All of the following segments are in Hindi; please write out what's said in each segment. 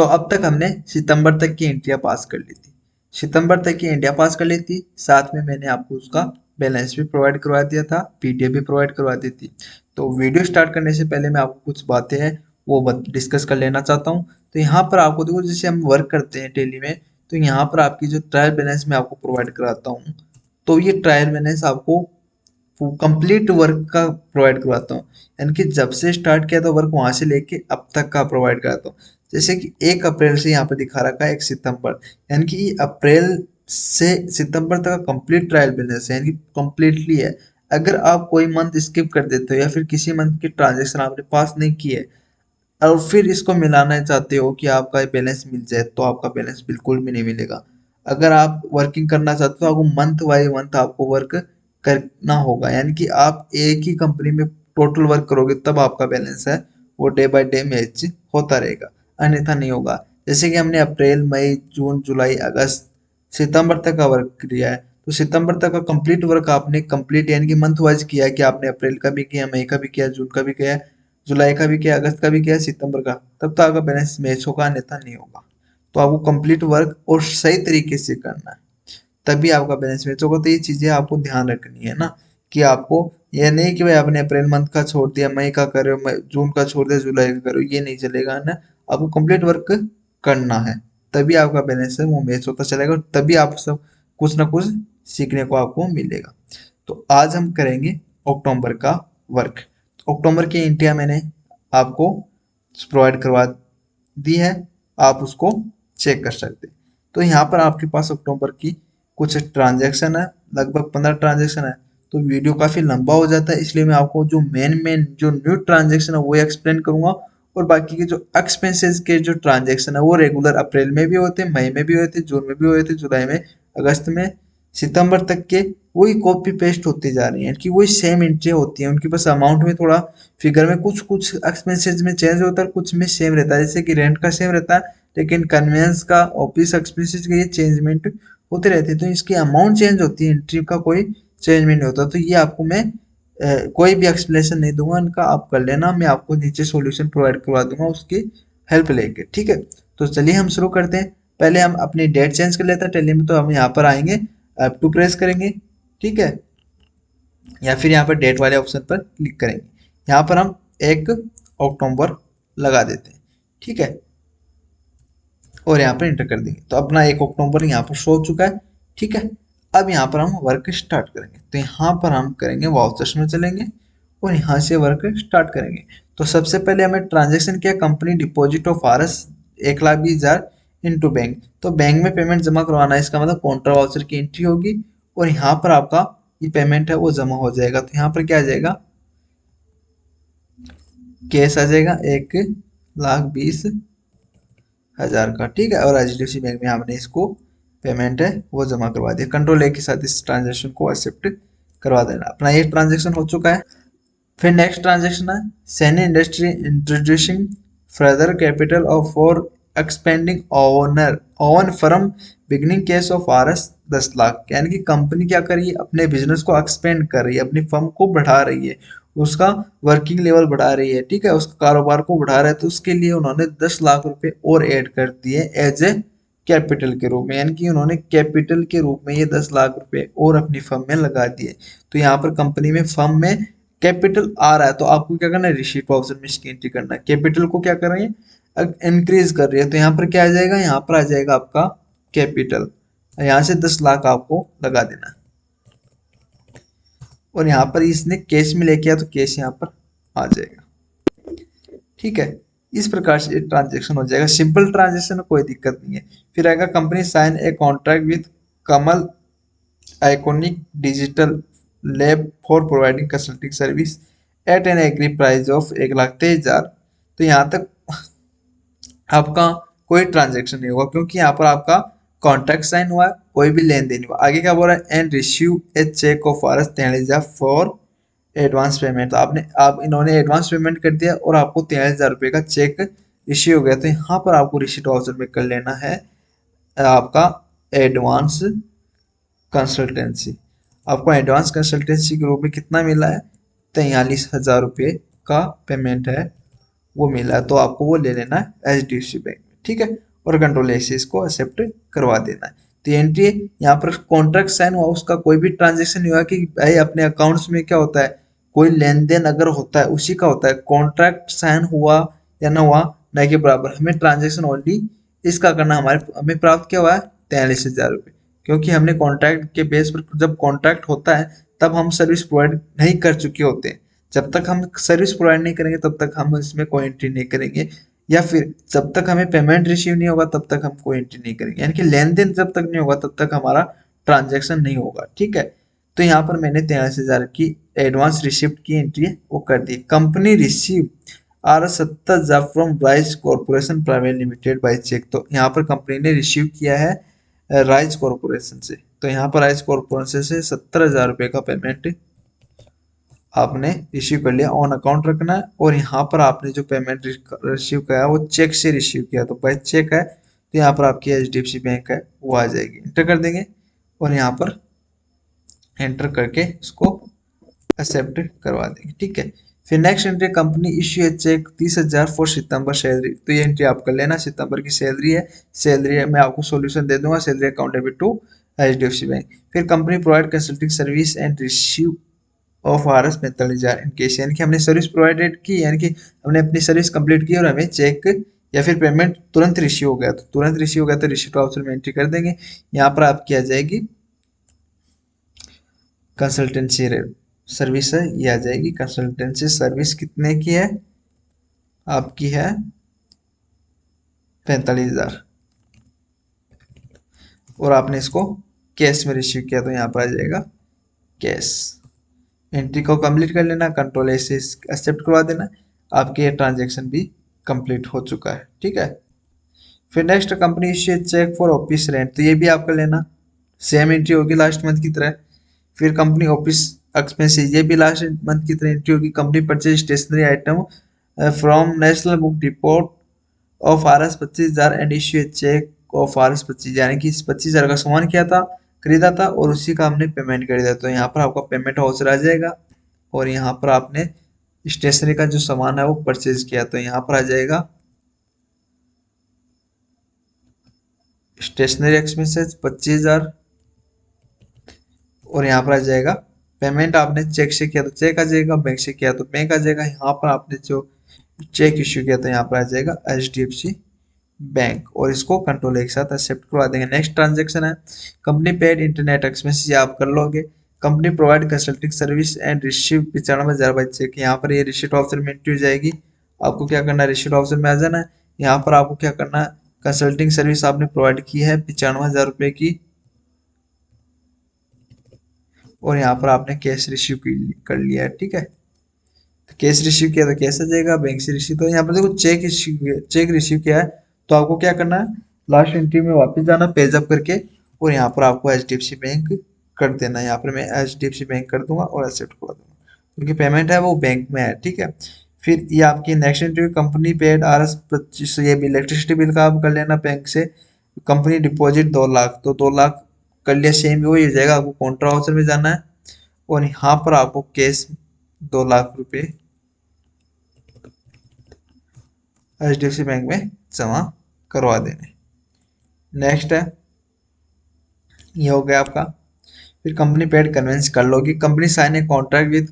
तो अब तक हमने सितंबर तक की एंट्रियां पास कर ली थी, सितंबर तक की एंट्रियां पास कर ली थी, साथ में मैंने आपको उसका बैलेंस भी प्रोवाइड करवा दिया था, पीडीएफ भी प्रोवाइड करवा दी थी। तो वीडियो स्टार्ट करने से पहले मैं आपको कुछ बातें हैं वो डिस्कस कर लेना चाहता हूँ। तो यहाँ पर आपको देखो, जैसे हम वर्क करते हैं डेली में, तो यहाँ पर आपकी जो ट्रायल बैलेंस मैं आपको प्रोवाइड कराता हूँ, तो ये ट्रायल बैलेंस आपको कंप्लीट वर्क का प्रोवाइड करवाता हूँ, यानी कि जब से स्टार्ट किया था वर्क वहां से लेके अब तक का प्रोवाइड कराता हूँ। जैसे कि 1 अप्रैल से यहाँ पे दिखा रखा है 1 सितंबर, यानी कि अप्रैल से सितंबर तक का कंप्लीट ट्रायल बैलेंस है, यानी कि कंप्लीटली है। अगर आप कोई मंथ स्किप कर देते हो या फिर किसी मंथ की ट्रांजेक्शन आपने पास नहीं की है और फिर इसको मिलाना चाहते हो कि आपका बैलेंस मिल जाए, तो आपका बैलेंस बिल्कुल भी नहीं मिलेगा। अगर आप वर्किंग करना चाहते हो, आपको मंथ बाई मंथ आपको वर्क करना होगा, यानी कि आप एक ही कंपनी में टोटल वर्क करोगे तब आपका बैलेंस है वो डे बाय डे मैच होता रहेगा, अन्यथा नहीं होगा। जैसे कि हमने अप्रैल मई जून जुलाई अगस्त सितंबर तक का वर्क किया है, तो सितंबर तक का कंप्लीट वर्क आपने कंप्लीट यानी कि मंथ वाइज किया है, कि आपने अप्रैल का भी किया, मई का भी किया, जून का भी किया, जुलाई का भी किया, अगस्त का भी किया, सितंबर का, तब तो आपका बैलेंस मैच होगा, अन्यथा नहीं होगा। तो आपको कंप्लीट वर्क और सही तरीके से करना है, तभी आपका बैलेंस मैच होगा। तो ये चीजें आपको ध्यान रखनी है ना, कि आपको ये नहीं कि भाई आपने अप्रैल मंथ का छोड़ दिया, मई का करो, जून का छोड़ दिया, जुलाई का करो, ये नहीं चलेगा ना। आपको कंप्लीट वर्क करना है, तभी आपका बैलेंस है वो मैच होता चलेगा, और तभी आप सब कुछ ना कुछ सीखने को आपको मिलेगा। तो आज हम करेंगे अक्टूबर का वर्क। अक्टूबर की इंडिया मैंने आपको प्रोवाइड करवा दी है, आप उसको चेक कर सकते हैं। तो यहाँ पर आपके पास अक्टूबर की कुछ ट्रांजैक्शन है, लगभग 15 ट्रांजैक्शन है। तो वीडियो काफ़ी लंबा हो जाता है, इसलिए मैं आपको जो मेन जो न्यू ट्रांजैक्शन है वो एक्सप्लेन करूंगा, और बाकी के जो एक्सपेंसेस के जो ट्रांजैक्शन है वो रेगुलर अप्रैल में भी होते हैं, मई में भी हुए थे, जून में भी हुए थे, जुलाई में, अगस्त में, सितंबर तक के वही कॉपी पेस्ट होती जा रही है, कि वही सेम एंट्री होती है उनकी, बस अमाउंट में थोड़ा फिगर में कुछ कुछ एक्सपेंसेस में चेंज होता है, कुछ में सेम रहता है, जैसे कि रेंट का सेम रहता है, लेकिन कन्वेंस का, ऑफिस एक्सपेंसेस के ये चेंजमेंट होते रहते हैं। तो इसकी अमाउंट चेंज होती है, एंट्री का कोई चेंजमेंट नहीं होता। तो ये आपको मैं कोई भी एक्सप्लेनेशन नहीं दूंगा इनका, आप कर लेना, मैं आपको नीचे सॉल्यूशन प्रोवाइड करवा दूंगा उसकी हेल्प लेके, ठीक है। तो चलिए हम शुरू करते हैं। पहले हम अपनी डेट चेंज कर लेते हैं टेली में, तो हम यहाँ पर आएंगे, अप टू प्रेस करेंगे, ठीक है, या फिर यहाँ पर डेट वाले ऑप्शन पर क्लिक करेंगे। यहाँ पर हम 1 अक्टूबर लगा देते हैं, ठीक है, और यहाँ पर इंटर कर देंगे, तो अपना 1 अक्टूबर यहाँ पर शो हो चुका है, ठीक है। अब यहाँ पर हम वर्क स्टार्ट करेंगे, तो यहाँ पर हम करेंगे वाउचर्स में चलेंगे और यहाँ से वर्क स्टार्ट करेंगे। तो सबसे पहले हमें ट्रांजेक्शन किया, company deposit of RS 1,20,000 into bank, तो बैंक में पेमेंट जमा करवाना है, इसका मतलब कॉन्ट्रा वाउचर की एंट्री होगी और यहाँ पर आपका ये पेमेंट है वो जमा हो जाएगा। तो यहाँ पर क्या आ जाएगा, कैश आ जाएगा 1,20,000 का, ठीक है, और एचडीएफसी बैंक में हमने इसको पेमेंट है वो जमा करवा दिया। कंट्रोल ए के साथ इस ट्रांजेक्शन को एक्सेप्ट करवा देना। अपना ये ट्रांजेक्शन हो चुका है। फिर नेक्स्ट ट्रांजेक्शन है Saini industry introducing further capital of for expanding owner own firm beginning case of RS 10 lakh, यानी कि कंपनी क्या कर रही है, अपने बिजनेस को एक्सपेंड कर रही है, अपनी फर्म को बढ़ा रही है, उसका वर्किंग लेवल बढ़ा रही है, ठीक है, उसका कारोबार को बढ़ा रहा है। तो उसके लिए उन्होंने 10 लाख रुपए और ऐड कर दिए एज ए कैपिटल के रूप में, यानी कि उन्होंने कैपिटल के रूप में ये 10 लाख रुपए और अपनी फर्म में लगा दिए। तो यहाँ पर कंपनी में फर्म में कैपिटल आ रहा है, तो आपको क्या करना है, रिसीट ऑप्शन में इसकी एंट्री करना है। कैपिटल को क्या कर रही है, इंक्रीज कर रही है, तो यहाँ पर क्या आ जाएगा, यहाँ पर आ जाएगा आपका कैपिटल, यहाँ से 10 लाख आपको लगा देना है। और यहाँ पर इसने कैश में लेके आया तो कैश यहाँ पर आ जाएगा, ठीक है। इस प्रकार से ट्रांजेक्शन हो जाएगा, सिंपल ट्रांजेक्शन में कोई दिक्कत नहीं है। फिर आएगा company sign a contract with Kamal iconic digital lab for providing consulting service at an agree price of 1,23,000। तो यहाँ तक आपका कोई ट्रांजेक्शन नहीं होगा, क्योंकि यहाँ पर आपका कॉन्ट्रैक्ट साइन हुआ है, कोई भी लेन देन हुआ। आगे क्या बोल रहा है, and receive a cheque of RS 43,000 for advance payment. तो आप इन्होंने एडवांस पेमेंट कर दिया और आपको 43,000 रुपये का चेक इश्यू हो गया। तो यहाँ पर आपको रिसीट वाउचर में कर लेना है आपका एडवांस कंसल्टेंसी। आपको एडवांस कंसल्टेंसी के रूप में कितना मिला है, 43,000 रुपये का पेमेंट है वो मिला है, तो आपको वो ले लेना है एचडीएफसी बैंक में, ठीक है, और कंट्रोल ए से इसको एक्सेप्ट करवा देना है। तो एंट्री यहाँ पर कॉन्ट्रैक्ट साइन हुआ, उसका कोई भी ट्रांजेक्शन नहीं हुआ कि भाई अपने अकाउंट्स में क्या होता है, कोई लेन देन अगर होता है उसी का होता है, कॉन्ट्रैक्ट साइन हुआ या ना हुआ ना के बराबर, हमें ट्रांजेक्शन ओनली इसका करना, हमें प्राप्त क्या हुआ है 43,000 रुपये, क्योंकि हमने कॉन्ट्रैक्ट के बेस पर, जब कॉन्ट्रैक्ट होता है तब हम सर्विस प्रोवाइड नहीं कर चुके होते हैं। जब तक हम सर्विस प्रोवाइड नहीं करेंगे तब तक हम इसमें कोई एंट्री नहीं करेंगे, या फिर जब तक हमें पेमेंट रिसीव नहीं होगा तब तक हम कोई एंट्री नहीं करेंगे, यानी कि लेन देन जब तक नहीं होगा तब तक हमारा ट्रांजेक्शन नहीं होगा। ठीक है, तो यहाँ पर मैंने 43,000 की एडवांस रिसिप्ट की एंट्री वो कर दी। Company receive R 70,000 from Rise corporation private limited by cheque, तो यहाँ पर कंपनी ने रिसीव किया है राइज कॉर्पोरेशन से, तो यहाँ पर राइज कॉर्पोरेशन से 70,000 रुपये का पेमेंट आपने रिसीव कर लिया, ऑन अकाउंट रखना है। और यहाँ पर आपने जो पेमेंट रिसीव किया वो चेक से रिसीव किया, तो बाय चेक है, तो यहाँ पर आपकी HDFC बैंक है वो आ जाएगी, इंटर कर देंगे और यहाँ पर एंटर करके इसको एक्सेप्ट करवा देंगे। ठीक है, फिर नेक्स्ट एंट्री, कंपनी इश्यू है चेक 30,000 फॉर सितंबर सैलरी, तो ये एंट्री आप कर लेना, सितंबर की सैलरी है, सैलरी है, मैं आपको सॉल्यूशन दे दूंगा, salary account debit to HDFC bank. फिर company provide consulting service and receive of RS 45,000 in case, यानी कि हमने सर्विस प्रोवाइडेड की, यानी कि हमने अपनी सर्विस कंप्लीट की और हमें चेक या फिर पेमेंट तुरंत रिसीव हो गया, तो तुरंत रिसीव हो गया तो रिसीट ऑप्शन में एंट्री कर देंगे। यहाँ पर आपकी आ जाएगी कंसल्टेंसी सर्विस है, ये आ जाएगी कंसल्टेंसी सर्विस, कितने की है आपकी है 45,000, और आपने इसको कैश में रिसीव किया तो यहाँ पर आ जाएगा कैश। एंट्री को कंप्लीट कर लेना, कंट्रोल ए से एक्सेप्ट करवा देना, आपके ये ट्रांजेक्शन भी कंप्लीट हो चुका है। ठीक है, फिर next company issue cheque for office rent, तो ये भी आपका लेना, सेम एंट्री होगी लास्ट मंथ की तरह। फिर कंपनी ऑफिस एक्सपेंसेस, ये भी लास्ट मंथ की तरह एंट्री होगी। Company purchase stationery item from national book depot of RS 25,000 and issue cheque of RS 25, यानी कि 25,000 का सामान किया था, खरीदा था और उसी का हमने पेमेंट कर दिया, तो यहाँ पर आपका पेमेंट वाउचर आ जाएगा। और यहाँ पर आपने स्टेशनरी का जो सामान है वो परचेज किया, तो यहाँ पर आ जाएगा स्टेशनरी एक्सपेंसेस 25,000, और यहाँ पर आ जाएगा पेमेंट आपने चेक से किया तो चेक आ जाएगा, बैंक से किया तो बैंक आ जाएगा। यहाँ पर आपने जो चेक इश्यू किया था यहाँ पर आ जाएगा HDFC बैंक, और इसको कंट्रोल एक साथ एक्सेप्ट करवा देंगे। नेक्स्ट ट्रांजेक्शन है कंपनी पेड इंटरनेट एक्सपेंसेस, आप कर लोगे। Company provide consulting service and receive 95,000 by cheque, यहाँ पर ये रिसीट ऑप्शन में एंट्री हो जाएगी। आपको क्या करना है, रिसीट ऑप्शन में आ जाना है, यहाँ पर आपको क्या करना है, कंसल्टिंग सर्विस आपने प्रोवाइड की है 95,000 रुपये की, और यहाँ पर आपने कैश रिसीव कर लिया है। ठीक है, तो कैश रिसीव किया तो कैश आ जाएगा, बैंक से रिसीव, तो यहाँ पर देखो चेक रिसीव किया है, तो आपको क्या करना है, लास्ट एंट्री में वापस जाना पेज अप करके, और यहाँ पर आपको HDFC बैंक कर देना है। यहाँ पर मैं HDFC बैंक कर दूंगा और एक्सेप्ट करवा दूंगा, क्योंकि पेमेंट है वो बैंक में है। ठीक है, फिर ये आपकी next entry, company paid RS 25, ये भी इलेक्ट्रिसिटी बिल का आप कर लेना बैंक से। कंपनी डिपॉजिट 2 लाख, तो 2 लाख कर लिया, सेम वही हो जाएगा, आपको कॉन्ट्रा वाउचर में जाना है और यहाँ पर आपको कैश 2 लाख रुपए HDFC बैंक में जमा करवा देने। नेक्स्ट है, ये हो गया आपका। फिर कंपनी पेड कन्वेंस कर लोगी, company sign a contract with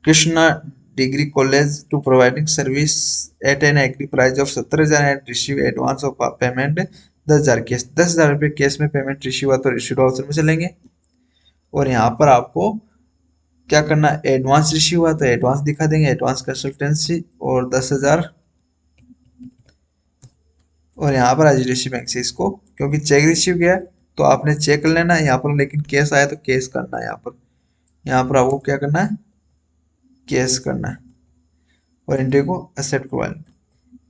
Krishna degree college to providing service at an agree price of 70,000 and receive advance of payment 10,000 cash, 10,000 रुपये कैश में पेमेंट रिसीव हुआ तो रिसीव ऑप्शन में चलेंगे, और यहाँ पर आपको क्या करना है, एडवांस रिसीव हुआ तो एडवांस दिखा देंगे, एडवांस कंसल्टेंसी और 10,000, और यहाँ पर HDFC बैंक से इसको, क्योंकि चेक रिसीव किया तो आपने चेक कर लेना है यहाँ पर, लेकिन कैश आया तो कैश करना है। यहाँ पर आपको क्या करना है, कैश करना है और एंट्री को एक्सेप्ट करवा लेना।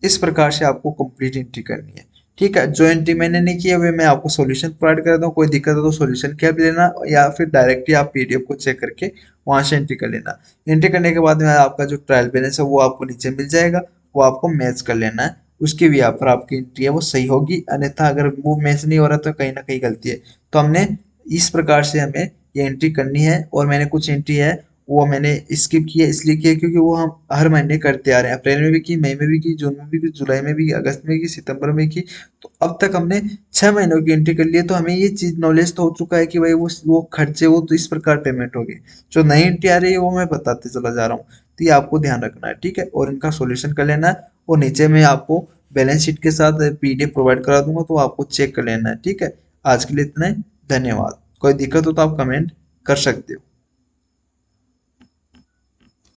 इस प्रकार से आपको कंप्लीट एंट्री करनी है। ठीक है, जो एंट्री मैंने नहीं किया वे मैं आपको सॉल्यूशन प्रोवाइड कर दूँ, कोई दिक्कत है तो सॉल्यूशन क्या भी लेना, या फिर डायरेक्टली आप PDF को चेक करके वहाँ से एंट्री कर लेना। एंट्री करने के बाद में आपका जो ट्रायल बैलेंस है वो आपको नीचे मिल जाएगा, वो आपको मैच कर लेना है, उसके भी यहाँ पर आपकी एंट्री है वो सही होगी, अन्यथा अगर वो मैच नहीं हो रहा तो कहीं ना कहीं गलती है। तो हमने इस प्रकार से हमें ये एंट्री करनी है, और मैंने कुछ एंट्री है वो मैंने स्किप किया, इसलिए किया क्योंकि वो हम हर महीने करते आ रहे हैं। अप्रैल में भी की, मई में भी की, जून में भी की, जुलाई में भी की, अगस्त में की, सितंबर में की। तो अब तक हमने 6 महीनों की एंट्री कर ली है, तो हमें ये चीज नॉलेज तो हो चुका है कि भाई वो खर्चे वो तो इस प्रकार पेमेंट हो गए। जो नई एंट्री आ रही है वो मैं बताते चला जा रहा हूँ, तो ये आपको ध्यान रखना है, ठीक है। और इनका सॉल्यूशन कर लेना है, और नीचे में आपको बैलेंस शीट के साथ पीडीएफ प्रोवाइड करा दूंगा, तो आपको चेक कर लेना है, ठीक है। आज के लिए इतना ही, धन्यवाद। कोई दिक्कत हो तो आप कमेंट कर सकते हो।